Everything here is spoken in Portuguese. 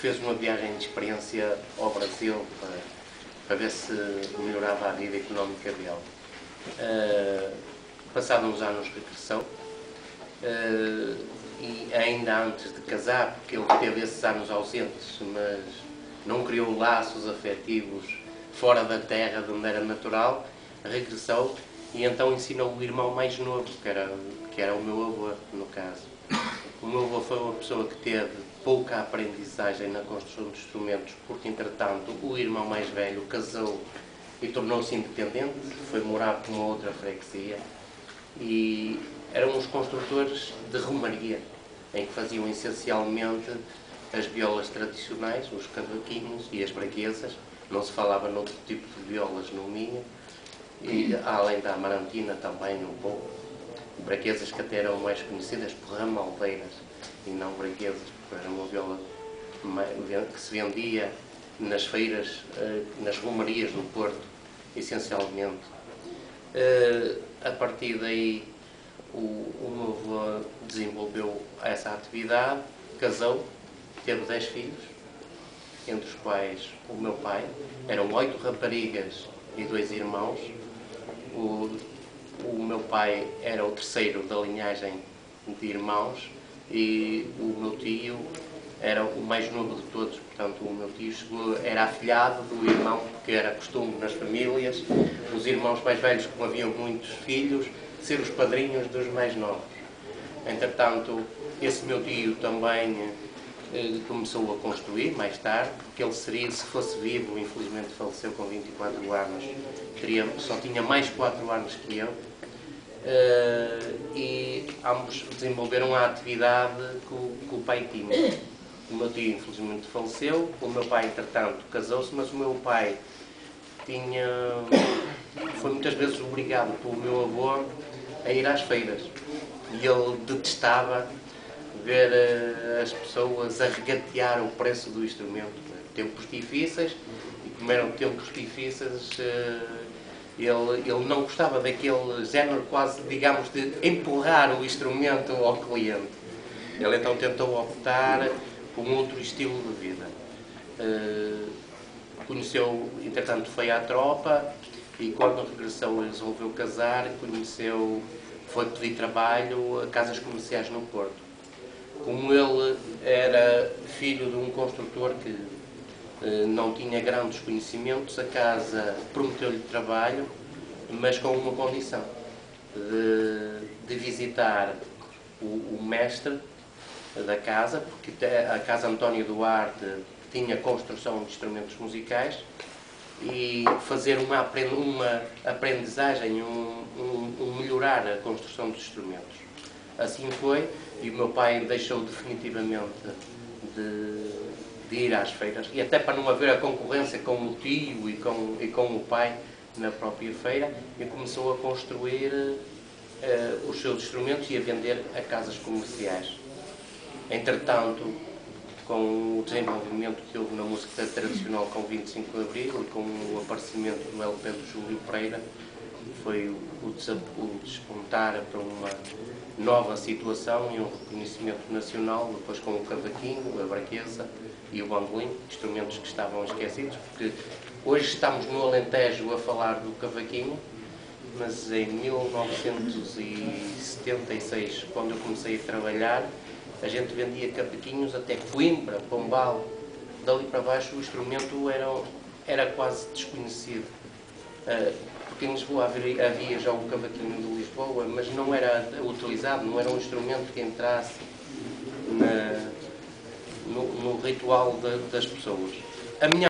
fez uma viagem de experiência ao Brasil para ver se melhorava a vida económica dele. Passados uns anos regressou, e ainda antes de casar, porque ele teve esses anos ausentes, mas não criou laços afetivos fora da terra de onde era natural, regressou e então ensinou o irmão mais novo, que era o meu avô, no caso. O meu avô foi uma pessoa que teve pouca aprendizagem na construção de instrumentos, porque, entretanto, o irmão mais velho casou e tornou-se independente, foi morar com uma outra freguesia, e eram os construtores de romaria, em que faziam essencialmente as violas tradicionais, os cavaquinhos e as braguesas. Não se falava noutro tipo de violas no Minho, e além da amarantina também um pouco. Braguesas que até eram mais conhecidas por ramaldeiras e não braguesas, porque era uma viola que se vendia nas feiras, nas romarias do Porto, essencialmente. A partir daí o meu avô desenvolveu essa atividade, casou, teve 10 filhos, entre os quais o meu pai. Eram 8 raparigas e 2 irmãos. O meu pai era o terceiro da linhagem de irmãos e o meu tio era o mais novo de todos. Portanto, o meu tio era afilhado do irmão, porque era costume nas famílias, os irmãos mais velhos, como haviam muitos filhos, ser os padrinhos dos mais novos. Entretanto, esse meu tio também começou a construir mais tarde, porque ele seria, se fosse vivo, infelizmente faleceu com 24 anos, só tinha mais 4 anos que eu, e ambos desenvolveram a atividade que o pai tinha. O meu tio infelizmente faleceu, o meu pai entretanto casou-se, mas o meu pai foi muitas vezes obrigado pelo meu avô a ir às feiras, e ele detestava ver as pessoas a regatear o preço do instrumento. Tempos difíceis, e como eram tempos difíceis, ele não gostava daquele género quase, digamos, de empurrar o instrumento ao cliente. Ele então tentou optar por um outro estilo de vida. Conheceu, entretanto foi à tropa, e quando regressou resolveu casar, foi pedir trabalho a casas comerciais no Porto. Como ele era filho de um construtor que não tinha grandes conhecimentos, a casa prometeu-lhe trabalho, mas com uma condição, de visitar o mestre da casa, porque a Casa António Duarte tinha construção de instrumentos musicais, e fazer uma aprendizagem, melhorar a construção dos instrumentos. Assim foi, e o meu pai deixou definitivamente de ir às feiras, e até para não haver a concorrência com o tio e com o pai na própria feira, e começou a construir os seus instrumentos e a vender a casas comerciais. Entretanto, com o desenvolvimento que houve na música tradicional com o 25 de Abril e com o aparecimento do LP do Júlio Pereira, foi o despontar para uma nova situação e um reconhecimento nacional, depois com o cavaquinho, a braguesa e o bandolim, instrumentos que estavam esquecidos, porque hoje estamos no Alentejo a falar do cavaquinho, mas em 1976, quando eu comecei a trabalhar, a gente vendia cavaquinhos até Coimbra, Pombal. Dali para baixo o instrumento era quase desconhecido. Porque em Lisboa havia já o cavaquinho de Lisboa, mas não era utilizado, não era um instrumento que entrasse no ritual das pessoas. A minha